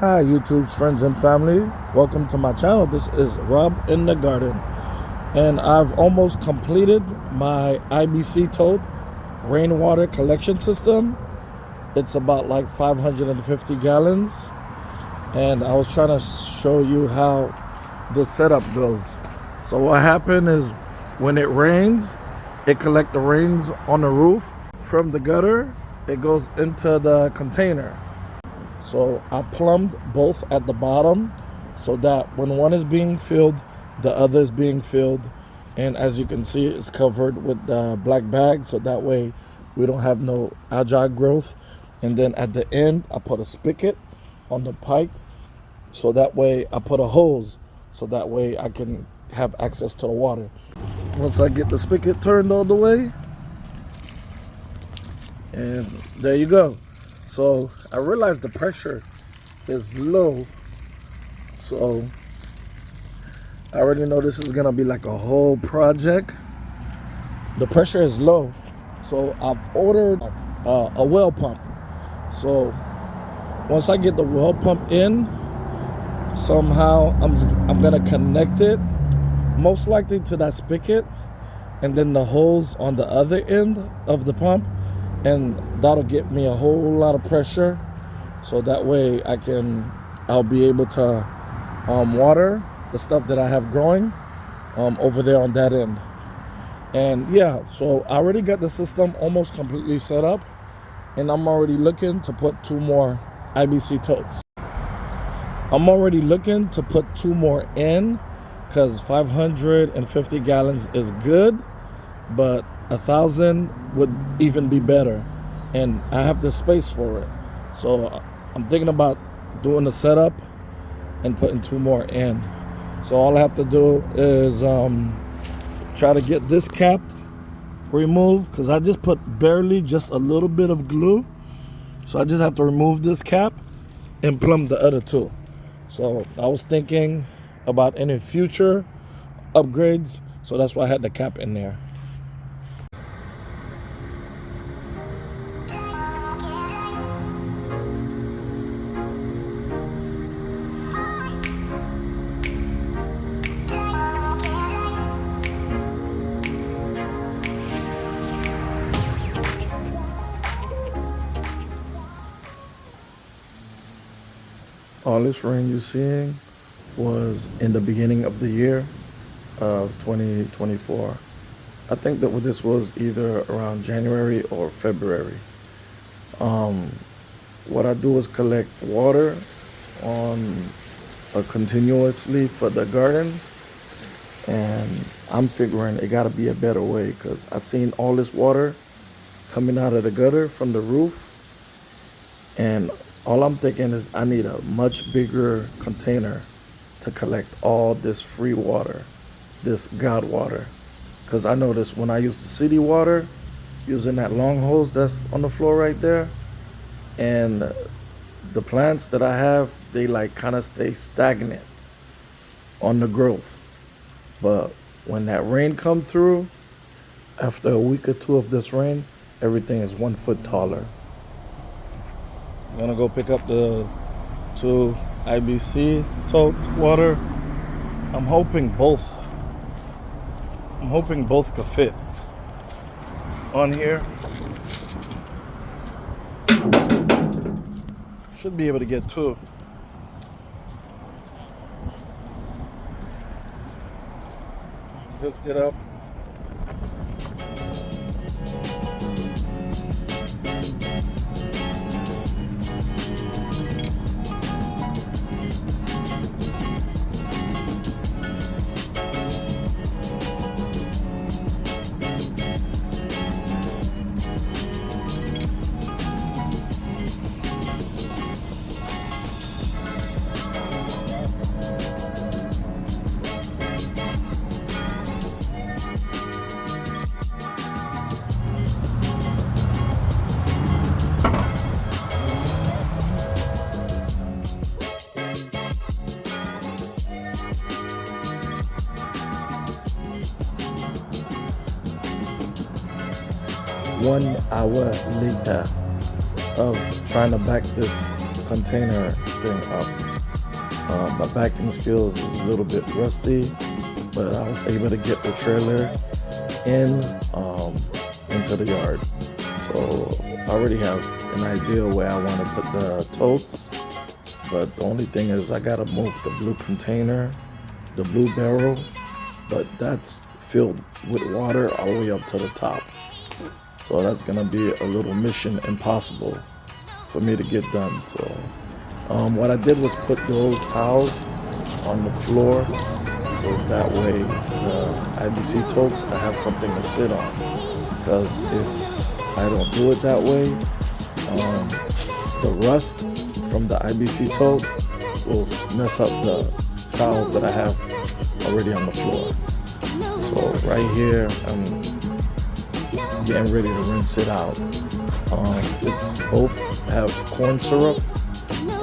Hi, YouTube's friends and family. Welcome to my channel. This is Rob in the Garden. And I've almost completed my IBC tote rainwater collection system. It's about like 550 gallons. And I was trying to show you how the setup goes. So what happened is when it rains, it collects the rains on the roof. From the gutter, it goes into the container. So I plumbed both at the bottom so that when one is being filled, the other is being filled. And as you can see, it's covered with the black bag, so that way we don't have no algae growth. And then at the end, I put a spigot on the pipe, so that way I put a hose, so that way I can have access to the water. Once I get the spigot turned all the way, and there you go. So I realized the pressure is low, so I already know this is gonna be like a whole project. The pressure is low, so I've ordered a well pump. So once I get the well pump in, somehow I'm gonna connect it, most likely to that spigot, and then the hose on the other end of the pump, and that'll get me a whole lot of pressure, so that way I'll be able to water the stuff that I have growing over there on that end. And yeah, so I already got the system almost completely set up, and I'm already looking to put 2 more IBC totes. I'm already looking to put 2 more in, because 550 gallons is good, but 1,000 would even be better, and I have the space for it. So I'm thinking about doing the setup and putting 2 more in. So all I have to do is try to get this cap removed, because I just put just a little bit of glue. So I just have to remove this cap and plumb the other 2. So I was thinking about any future upgrades, so that's why I had the cap in there. All this rain you're seeing was in the beginning of the year of 2024. I think that this was either around January or February. What I do is collect water continuously for the garden, and I'm figuring it gotta be a better way, because I seen all this water coming out of the gutter from the roof, and all I'm thinking is I need a much bigger container to collect all this free water, this God water. Because I noticed when I use the city water, using that long hose that's on the floor right there, and the plants that I have, they like kind of stay stagnant on the growth. But when that rain come through, after a week or 2 of this rain, everything is 1 foot taller. I'm gonna go pick up the 2 IBC totes water. I'm hoping both could fit on here. Should be able to get 2. Hooked it up. One hour later of trying to back this container thing up. My backing skills is a little bit rusty, but I was able to get the trailer in into the yard. So I already have an idea where I want to put the totes, but the only thing is I gotta move the blue container, the blue barrel, but that's filled with water all the way up to the top. So that's gonna be a little mission impossible for me to get done. So what I did was put those towels on the floor, so that way the IBC totes, I have something to sit on. Because if I don't do it that way, the rust from the IBC tote will mess up the towels that I have already on the floor. So right here, I'm getting ready to rinse it out. It's both have corn syrup,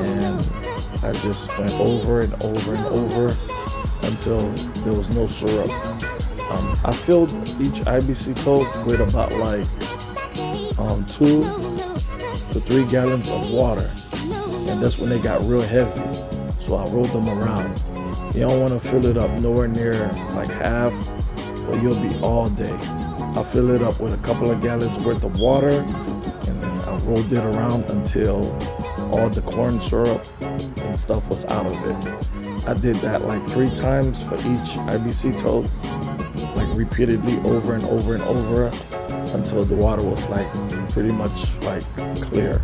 and I just went over and over and over until there was no syrup. I filled each IBC tote with about like 2 to 3 gallons of water, and that's when they got real heavy. So I rolled them around. You don't want to fill it up nowhere near like half, or you'll be all day. I fill it up with a couple of gallons worth of water, and then I rolled it around until all the corn syrup and stuff was out of it. I did that like 3 times for each IBC totes, like repeatedly over and over and over until the water was like pretty much like clear.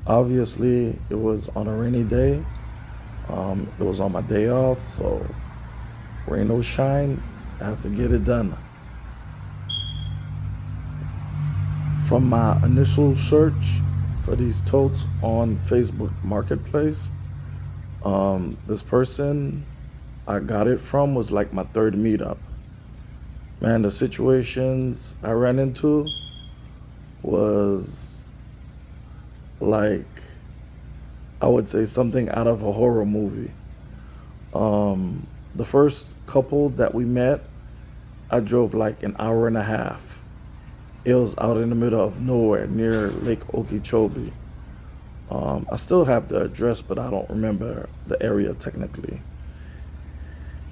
Obviously, it was on a rainy day. It was on my day off, so rain or shine, I have to get it done. From my initial search for these totes on Facebook Marketplace, this person I got it from was like my 3rd meetup. Man, the situations I ran into was like, I would say something out of a horror movie. The first couple that we met, I drove like an hour and a half. It was out in the middle of nowhere near Lake Okeechobee. I still have the address, but I don't remember the area technically.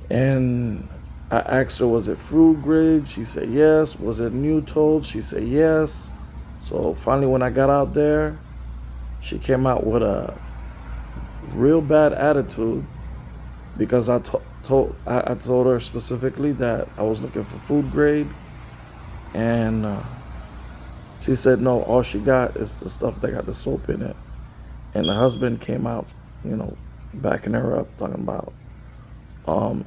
And I asked her, was it food grade? She said yes. Was it new totes? She said yes. So finally, when I got out there, she came out with a real bad attitude because I told her specifically that I was looking for food grade, and she said no, all she got is the stuff that got the soap in it. And the husband came out, backing her up, talking about,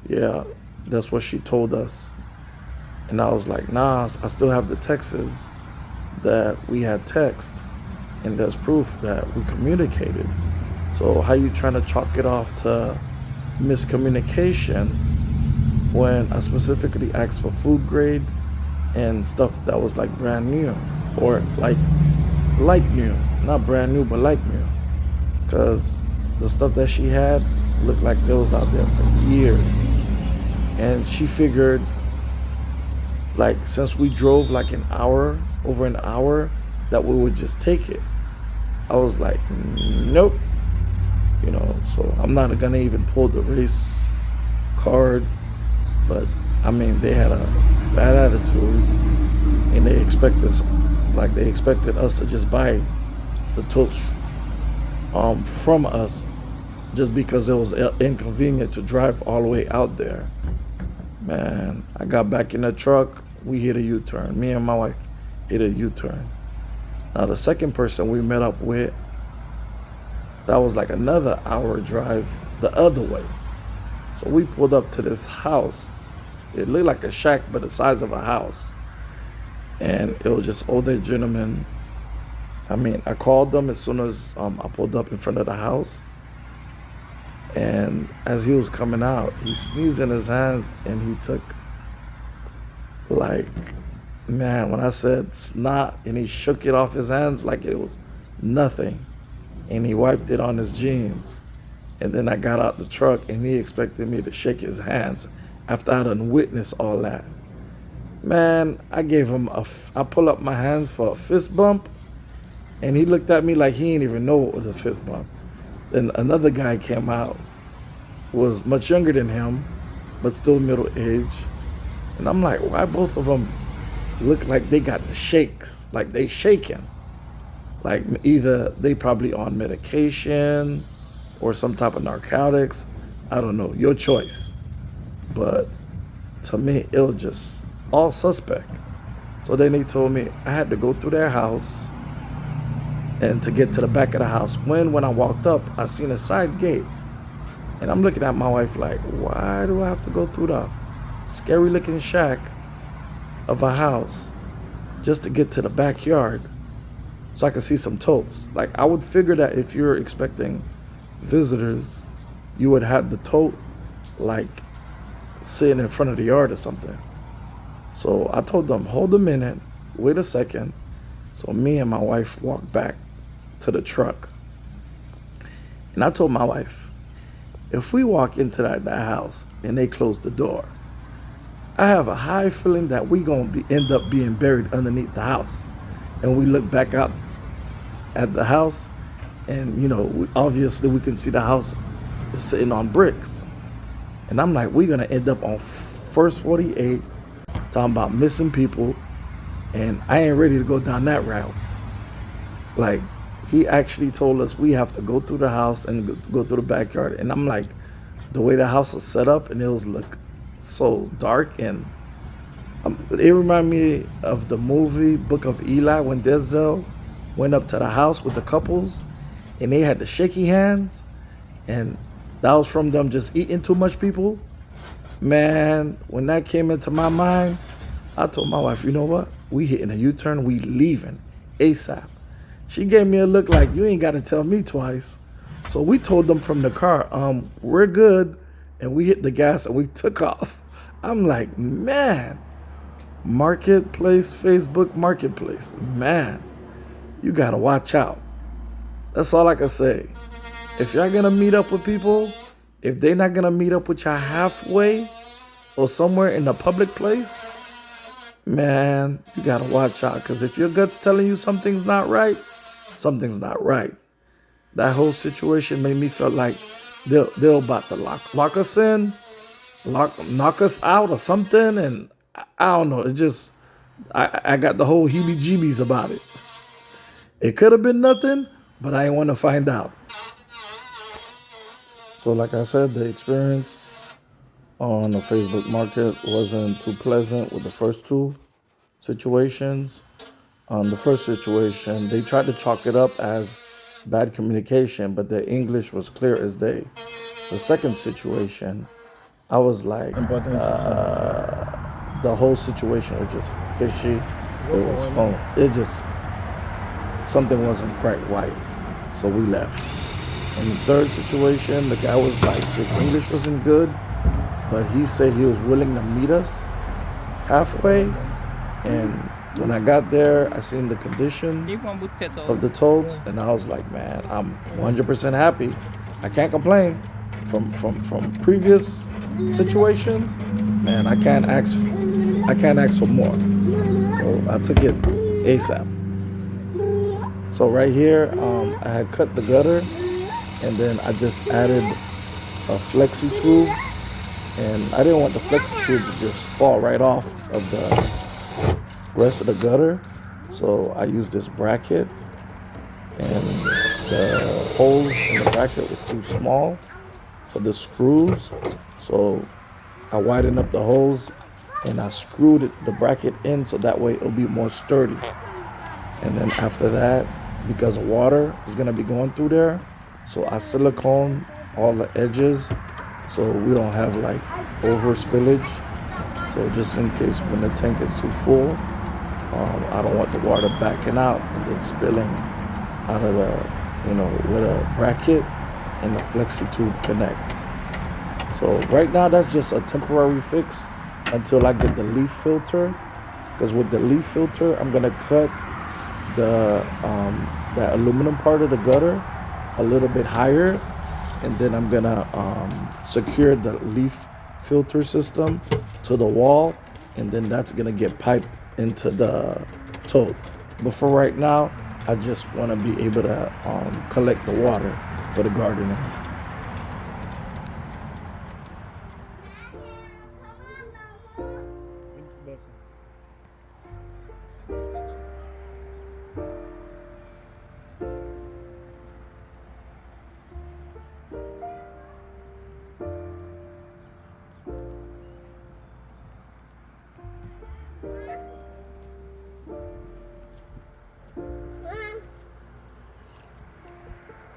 yeah, that's what she told us. And I was like, nah, I still have the texts that we had text, and there's proof that we communicated. So how you trying to chalk it off to miscommunication when I specifically asked for food grade and stuff that was like brand new, or like new, not brand new, but like new? Because the stuff that she had looked like it was out there for years. And she figured, like, since we drove like over an hour, that we would just take it. I was like, nope. So I'm not gonna even pull the race card, but I mean, they had a bad attitude, and they expected us to just buy the totes from us just because it was inconvenient to drive all the way out there. Man, I got back in the truck, we hit a U-turn. Me and my wife hit a U-turn. Now the second person we met up with, that was like another hour drive the other way. So we pulled up to this house. It looked like a shack, but the size of a house. And it was just older gentlemen. I mean, I called them as soon as I pulled up in front of the house. And as he was coming out, he sneezed in his hands, and he took Like, man, when I said snot and he shook it off his hands like it was nothing, and he wiped it on his jeans. And then I got out the truck and he expected me to shake his hands after I done witnessed all that. Man, I gave him I pull up my hands for a fist bump, and he looked at me like he didn't even know it was a fist bump. Then another guy came out, was much younger than him, but still middle age. And I'm like, why both of them look like they got the shakes, like they shaking? Like either they probably on medication or some type of narcotics. I don't know, your choice. But to me, it was just all suspect. So then they told me I had to go through their house and to get to the back of the house. When I walked up, I seen a side gate. And I'm looking at my wife like, why do I have to go through the scary looking shack of a house just to get to the backyard so I can see some totes? Like, I would figure that if you're expecting visitors, you would have the tote like sitting in front of the yard or something. So I told them, hold a minute, wait a second. So me and my wife walked back to the truck. And I told my wife, if we walk into that house and they close the door, I have a high feeling that we gonna end up being buried underneath the house. And we look back out at the house, and obviously we can see the house is sitting on bricks. And I'm like, we're gonna end up on First 48 talking about missing people, and I ain't ready to go down that route. Like, he actually told us we have to go through the house and go through the backyard. And I'm like, the way the house was set up, and it was look so dark, and it reminded me of the movie Book of Eli when Denzel went up to the house with the couples and they had the shaky hands, and that was from them just eating too much people. Man, when that came into my mind, I told my wife, you know what? We hitting a U-turn, we leaving ASAP. She gave me a look like, you ain't got to tell me twice. So we told them from the car, we're good. And we hit the gas and we took off. I'm like, man, marketplace, Facebook marketplace, man, you got to watch out. That's all I can say. If y'all going to meet up with people, if they're not going to meet up with y'all halfway or somewhere in a public place, man, you got to watch out. Because if your gut's telling you something's not right, something's not right. That whole situation made me feel like they're about to lock us in, knock us out or something. And I don't know. It just, I got the whole heebie-jeebies about it. It could have been nothing, but I didn't want to find out. So like I said, the experience on the Facebook market wasn't too pleasant with the first two situations. The first situation, they tried to chalk it up as bad communication, but the English was clear as day. The second situation, I was like, the whole situation was just fishy. It was fun. It just, something wasn't quite right. So we left. In the third situation, the guy was like, his English wasn't good, but he said he was willing to meet us halfway. And when I got there, I seen the condition of the totes, and I was like, man, I'm 100% happy. I can't complain. From previous situations, man, I can't ask for more. So I took it ASAP. So right here, I had cut the gutter, and then I just added a flexi tube, and I didn't want the flexi tube to just fall right off of the rest of the gutter. So I used this bracket, and the holes in the bracket was too small for the screws. So I widened up the holes and I screwed the bracket in so that way it'll be more sturdy. And then after that, because water is gonna be going through there, so I silicone all the edges so we don't have like over spillage. So just in case when the tank is too full, I don't want the water backing out and then spilling out of the, where the bracket and the flexi tube connect. So right now that's just a temporary fix until I get the leaf filter. Because with the leaf filter, I'm gonna cut the that aluminum part of the gutter a little bit higher, and then I'm gonna secure the leaf filter system to the wall, and then that's gonna get piped into the tote. But for right now, I just want to be able to collect the water for the gardening.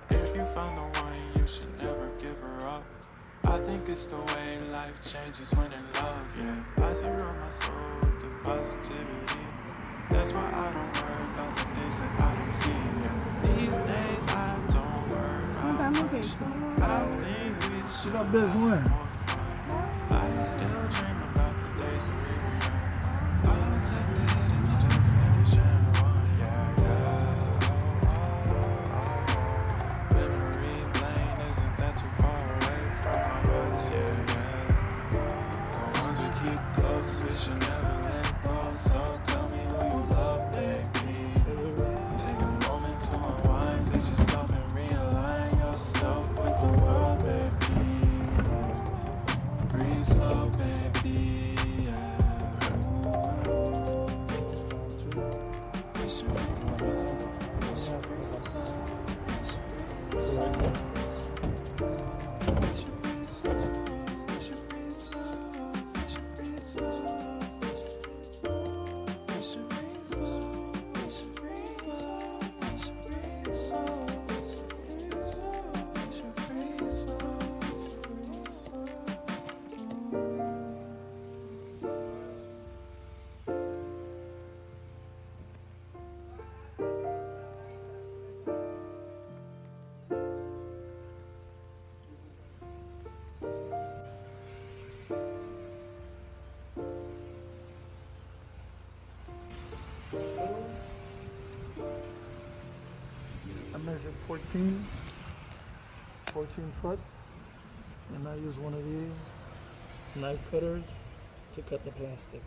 If you found the one, you should never give her up. I think it's the way life changes when in love, yeah. I surround my soul with the positivity. That's why I don't worry about the things that I don't see, yeah. These days I don't worry about much. I think we should have some more fun. I still dream about the days when we were young. I'll take the hit and still finish and one, yeah, yeah. Memory lane isn't that too far away from our hearts, yeah, yeah. The ones we keep close, we should never let go. So tell me who you love, baby. Take a moment to unwind, fix yourself and realign yourself with the world, baby. Breathe slow, baby, yeah. We should breathe slow, we should breathe slow, we should breathe slow. We should breathe slow, we should breathe slow, we should breathe slow. We should breathe slow, we should breathe slow, we should breathe slow. We should breathe slow, breathe slow. I measured 14 foot, and I use one of these knife cutters to cut the plastic.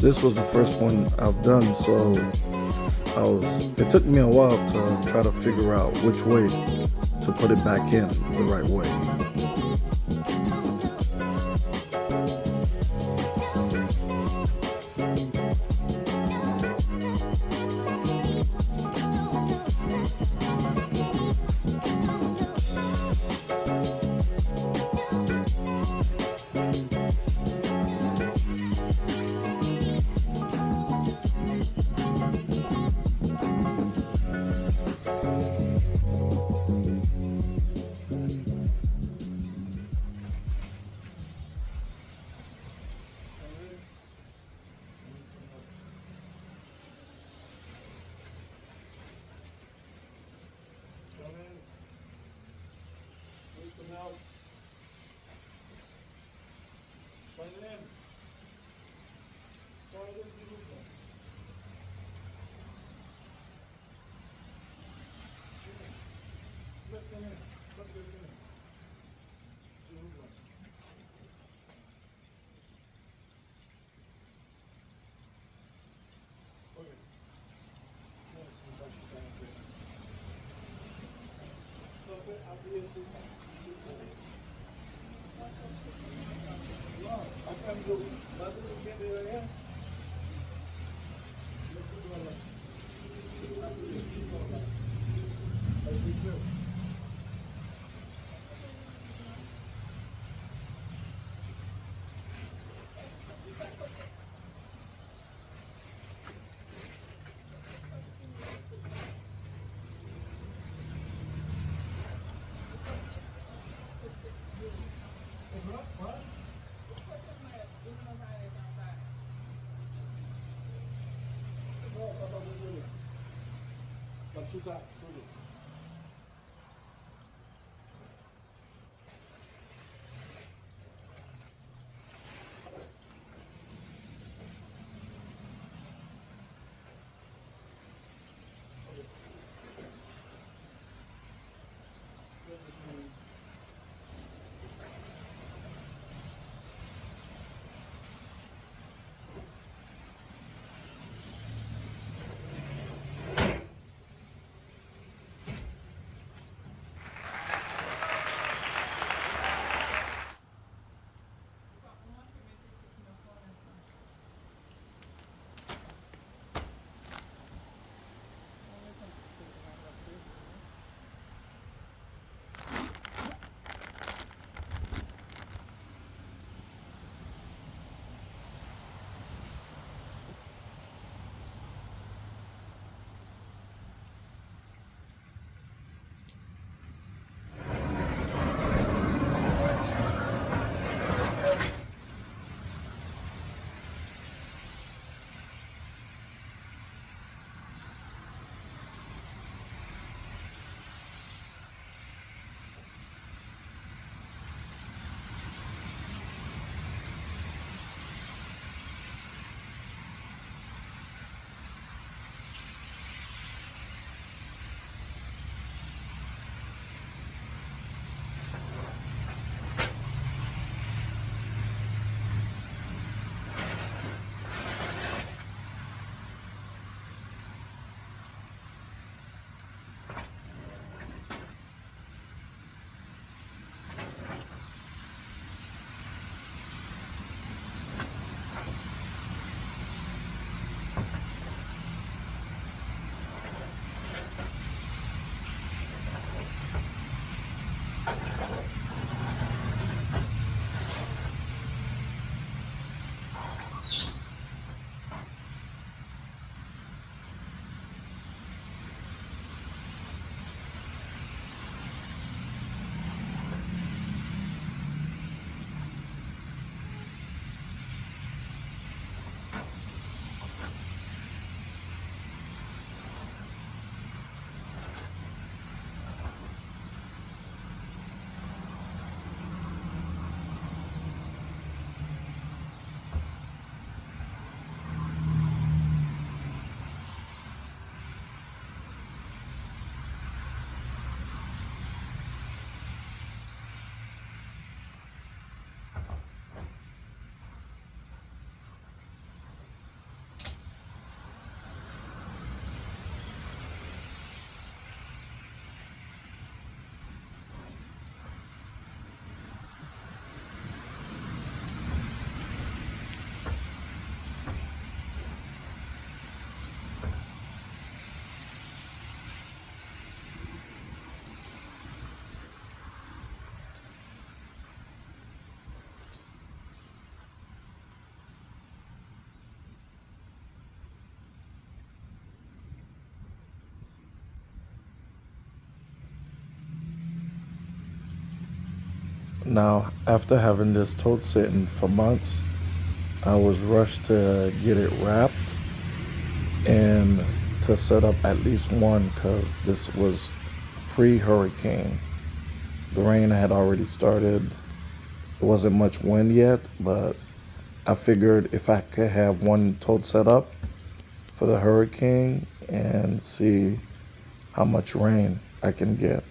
This was the first one I've done, so It took me a while to try to figure out which way to put it back in the right way. Need some help. Sign in. Try it, s'il vous plaît. Le fini. Presque fini. S'il vous plaît. Ok. Non, c'est pas super intéressant. Stop it, appuyez sur ça. Non, après, je vais vous dire derrière. Non, ça va vous donner. Pas de chouta, solide. Now, after having this tote sitting for months, I was rushed to get it wrapped and to set up at least one because this was pre-hurricane. The rain had already started. It wasn't much wind yet, but I figured if I could have one tote set up for the hurricane and see how much rain I can get.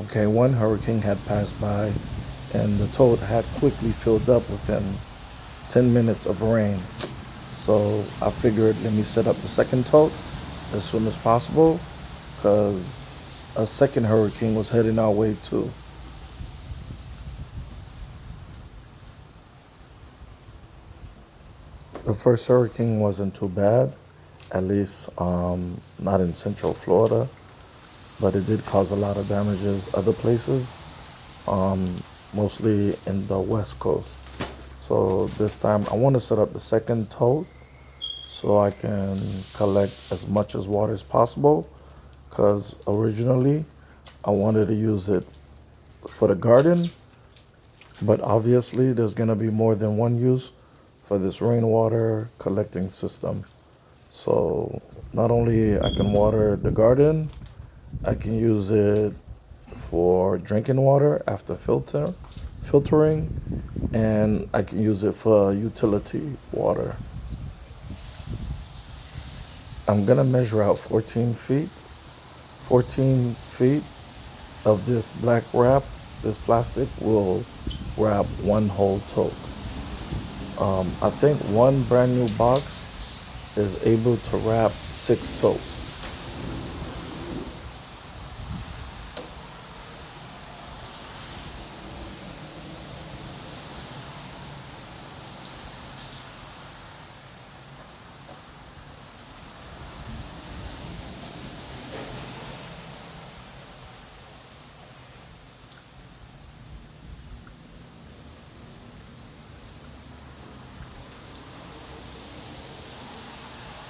Okay, one hurricane had passed by and the tote had quickly filled up within 10 minutes of rain. So I figured let me set up the second tote as soon as possible because a second hurricane was heading our way too. The first hurricane wasn't too bad, at least not in Central Florida, but it did cause a lot of damages other places, mostly in the West Coast. So this time I want to set up the second tote so I can collect as much as water as possible because originally I wanted to use it for the garden, but obviously there's going to be more than one use for this rainwater collecting system. So not only I can water the garden, I can use it for drinking water after filtering, and I can use it for utility water. I'm gonna measure out 14 feet. 14 feet of this black wrap, this plastic will wrap one whole tote. I think one brand new box is able to wrap 6 totes.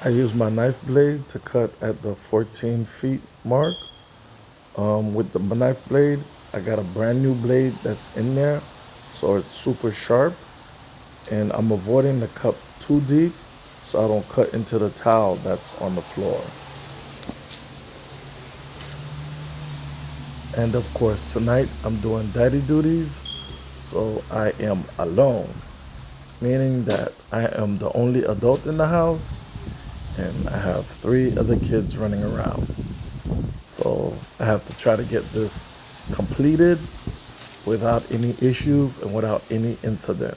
I use my knife blade to cut at the 14 feet mark. With the knife blade, I got a brand new blade that's in there, so it's super sharp. And I'm avoiding the cut too deep so I don't cut into the towel that's on the floor. And of course, tonight I'm doing daddy duties, so I am alone, meaning that I am the only adult in the house and I have 3 other kids running around. So I have to try to get this completed without any issues and without any incident.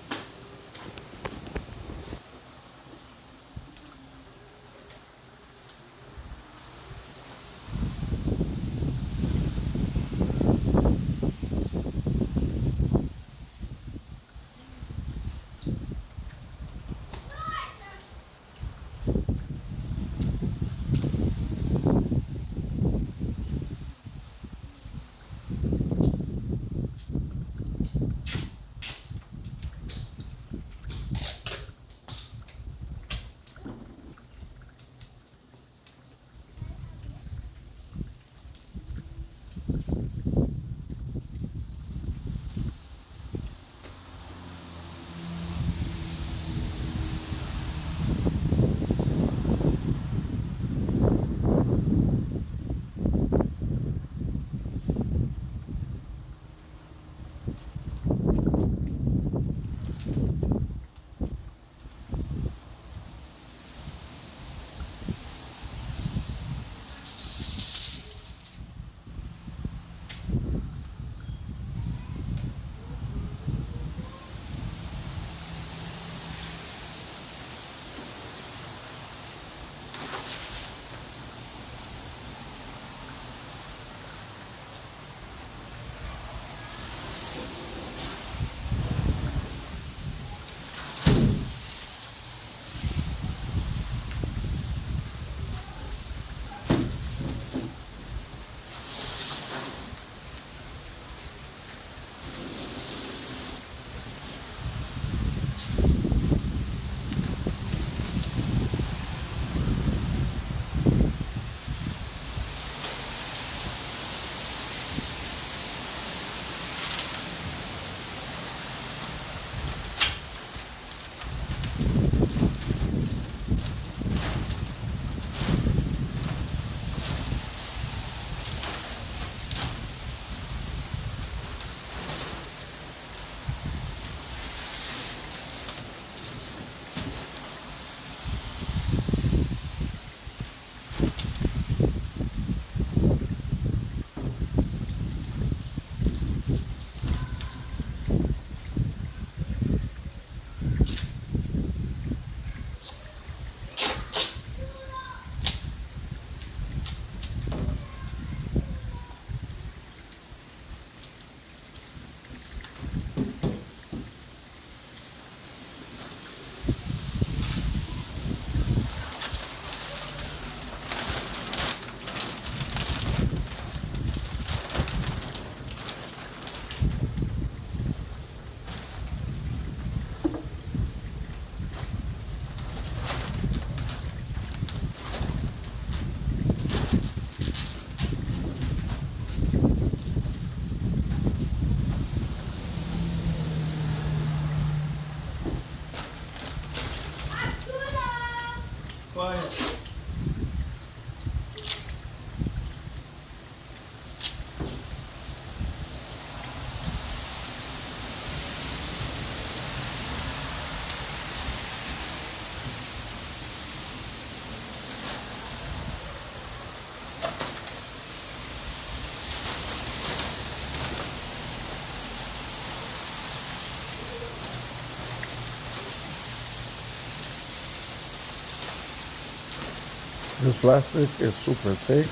This plastic is super thick,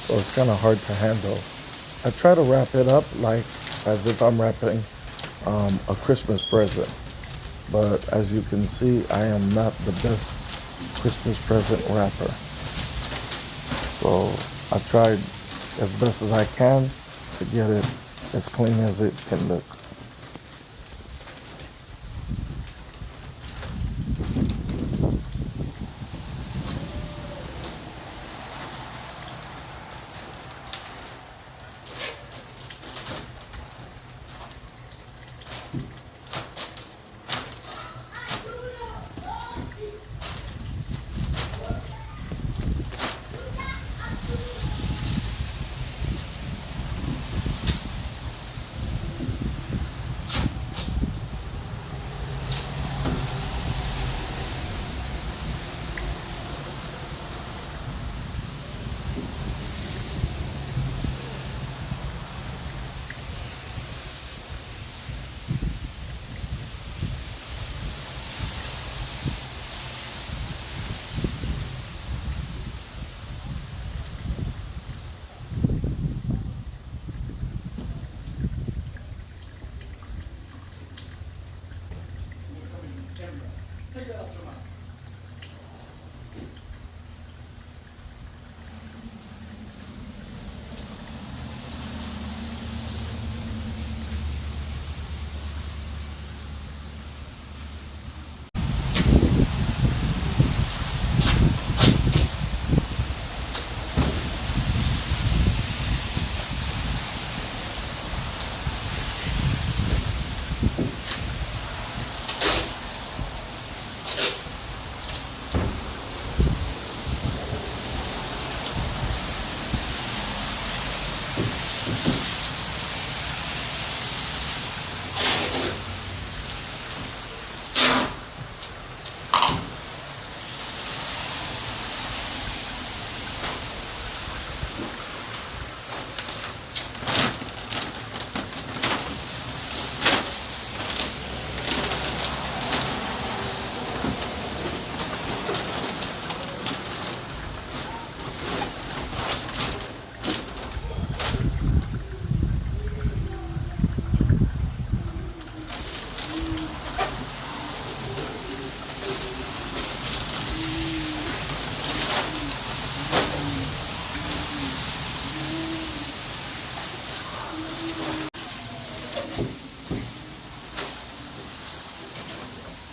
so it's kind of hard to handle. I try to wrap it up like as if I'm wrapping a Christmas present. But as you can see, I am not the best Christmas present wrapper. So I tried as best as I can to get it as clean as it can look.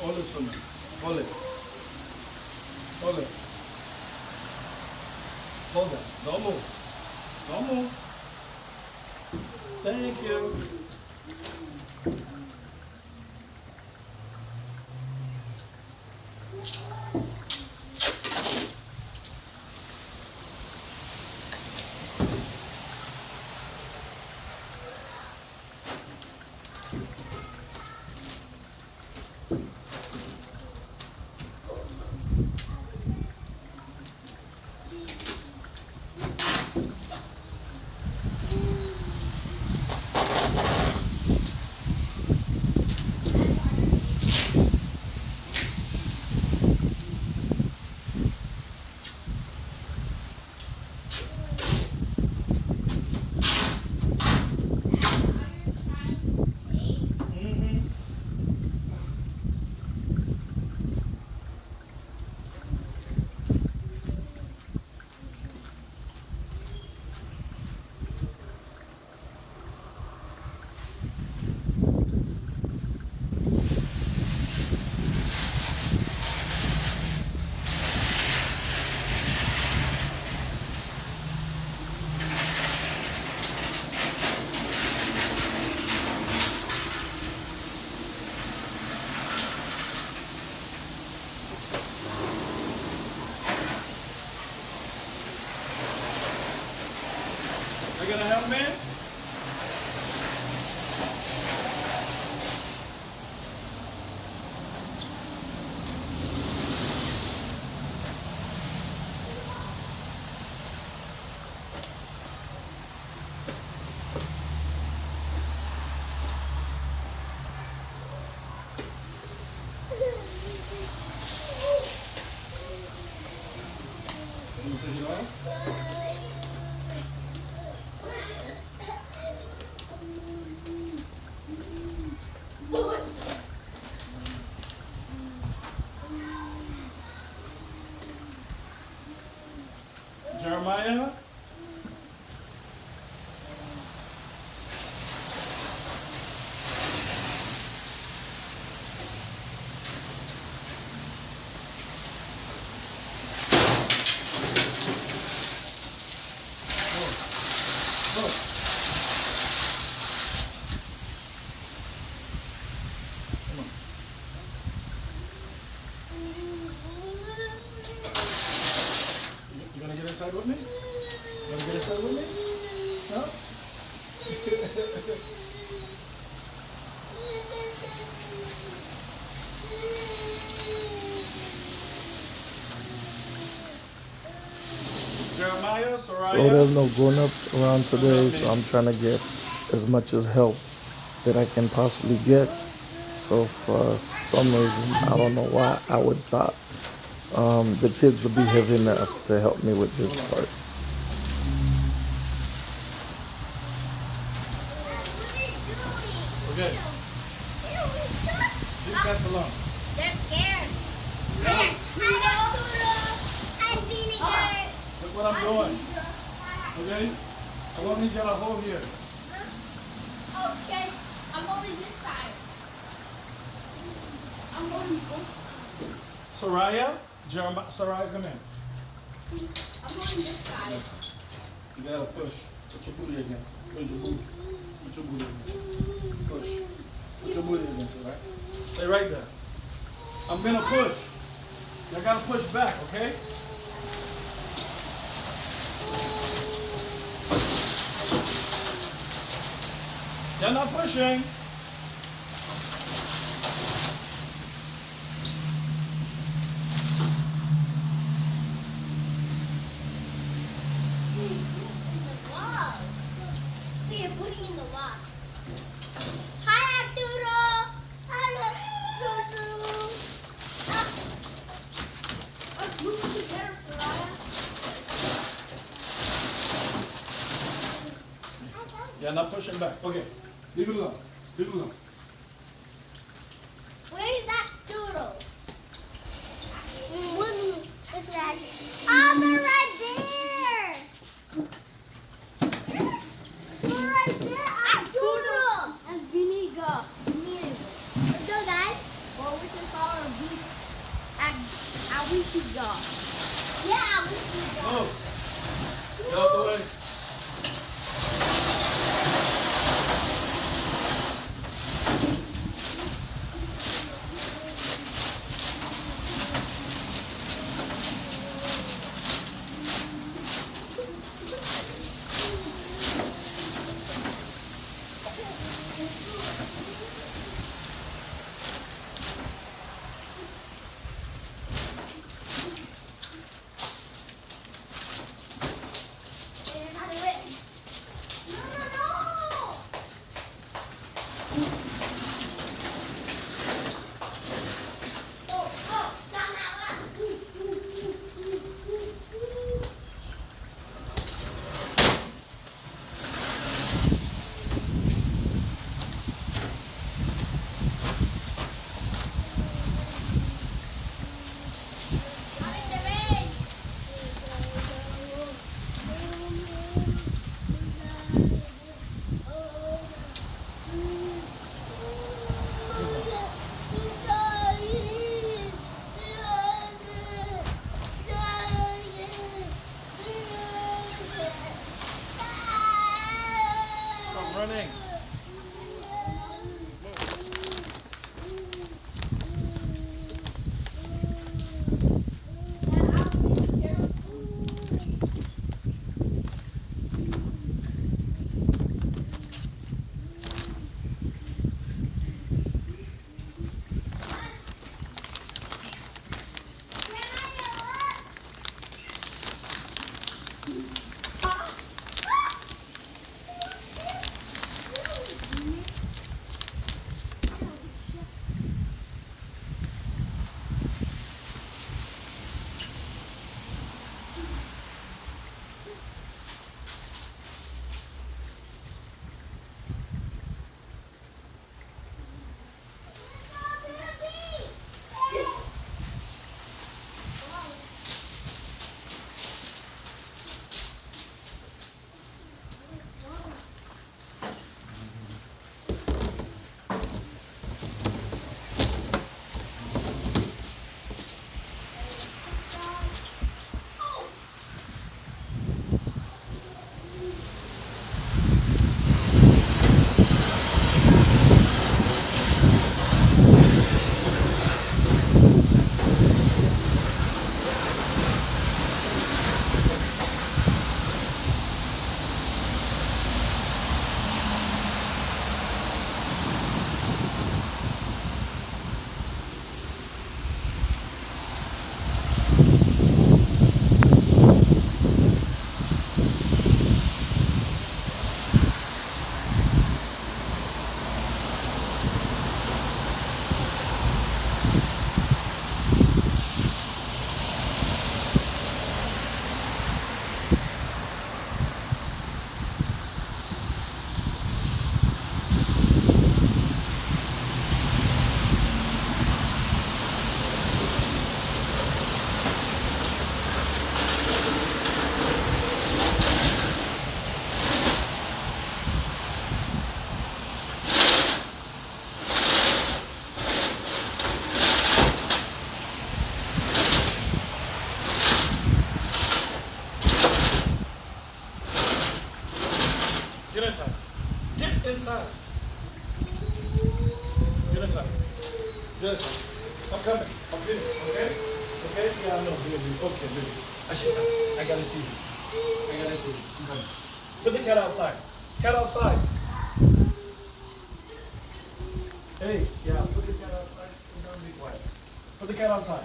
Hold it for me. Hold it. Hold it. Hold that. Don't move. Don't move. Thank you. I gonna help, man? take it off? Jeremiah? You gonna get inside with me? You wanna get inside with me? No? Jeremiah, Soraya? So there's no grown-ups around today, so I'm trying to get as much as help that I can possibly get. So for some reason, I don't know why, I would thought the kids would be heavy enough to help me with this part. Okay. Leave cats alone. They're scared. They're and vinegar. Look what I'm doing. Okay? I want need y'all to hold here. Okay, I'm holding this side. I'm holding this side. Soraya? Jeremiah, Soraya, come in. I'm holding this side. You gotta push. Put your booty against it. Put your booty. Put your booty against it. Push. Put your booty against it, right? Stay right there. I'm gonna push. Y'all gotta push back, okay? Y'all not pushing. Wow. You're putting in the wall. Hi, Arturo. Hello, Arturo. Let's move together, Soraya. Y'all not pushing back. Okay. Leave it alone. Leave it alone. Where's that Arturo? What's that? Oh, they're right there. They're right there. Arturo. And vinegar. So guys, well, we can call her Awiki. Yeah, Awiki. Oh. Get out the way. Okay? Yeah, I know. Baby. Okay, baby. I got it to you. I got it to you. I'm coming. Put the cat outside. Cat outside. Hey, yeah, put the cat outside. It's gonna be quiet. Put the cat outside.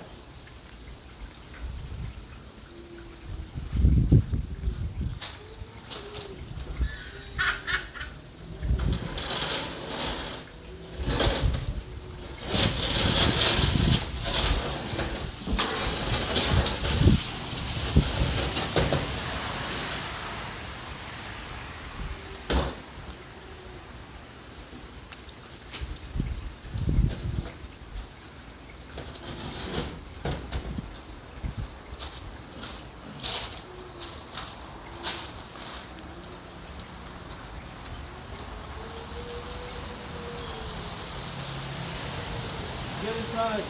Get inside.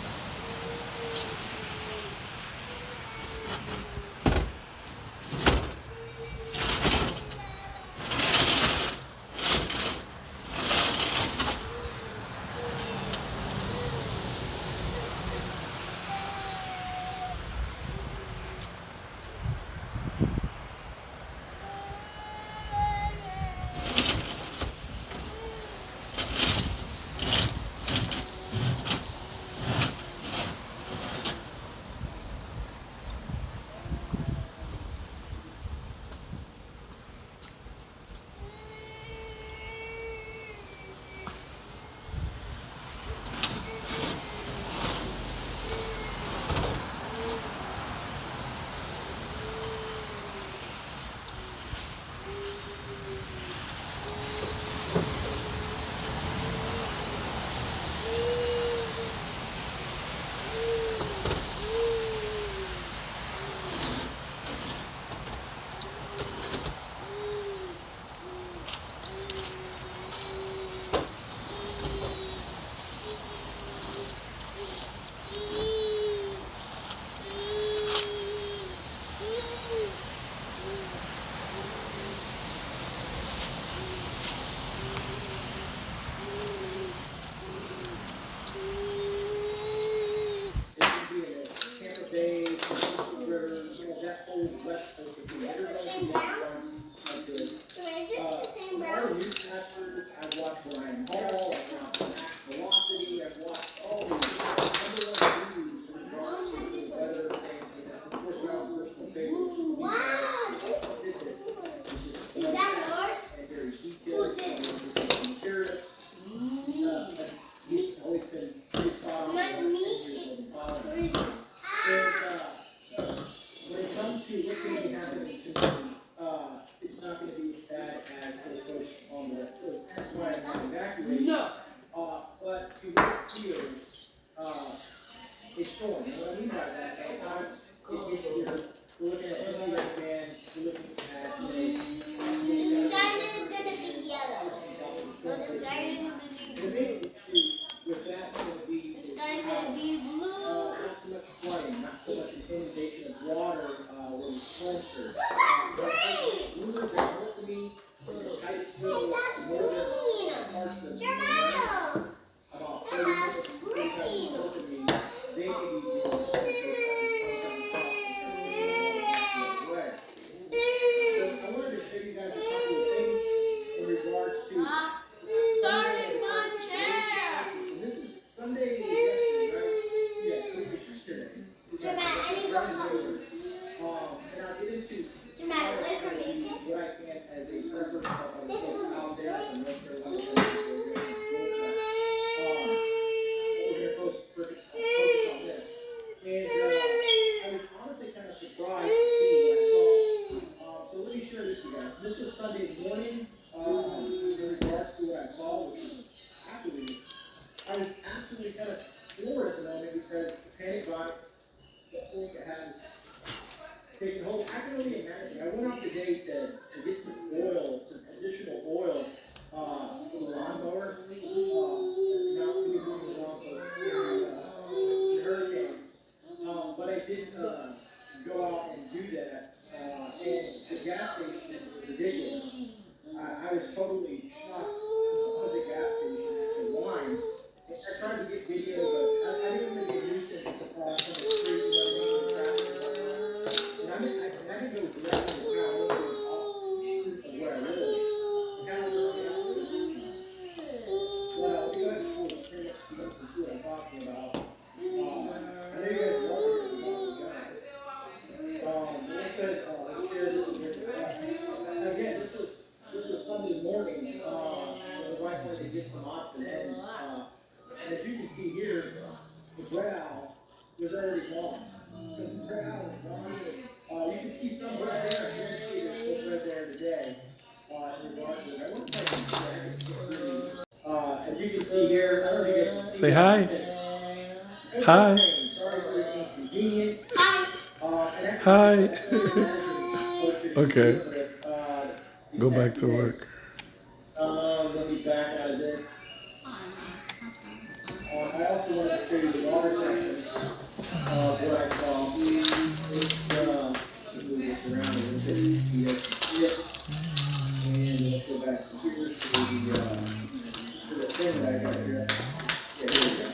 already gone. The crowd is gone. You can see some right there. I guarantee there's still right there today. In regards to it. I wonder if I can as you can see here, I don't know if you guys can see. Say hi. Hi. Sorry for the inconvenience. Hi. Okay. Go back to work. Let me back out of this. I also wanted to show you the water section of what I saw. It's, move this around a little bit. You guys can see it. And let's go back to here to the thing that I got here. Yeah, here we go.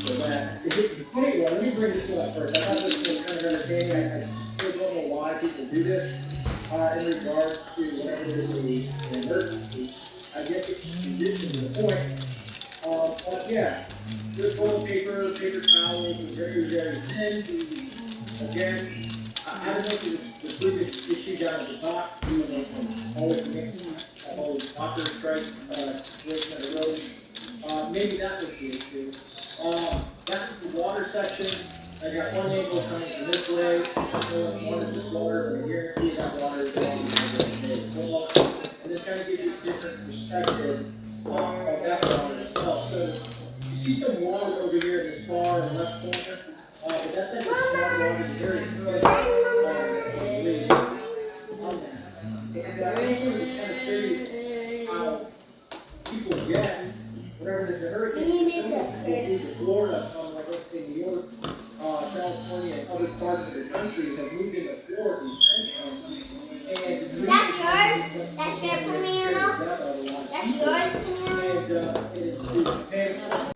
So that, anyway, let me bring this one up first. I thought this was kind of entertaining. I still don't know why people do this in regards to whenever there's an emergency. I guess it's conditioned to the point. But yeah, good toilet paper, paper towels, and very, very thin. Again, I don't know if the biggest issue down at the top, even though from all the doctor strike situation that arose. Maybe that was the issue. That's the water section. I got one angle coming from this way, one is this water over here. See that water is going as well. And this kind of gives you a different perspective of that water as well. So you see some water over here in this far and left corner, but that's like a smart water. It's very good. And I just wanted to kind of show you how people get whenever there's a hurricane. Florida, like let's say New York, California, and other parts of the country have moved into Florida. That's yours? That's your Camino? That's yours, Camino? And it is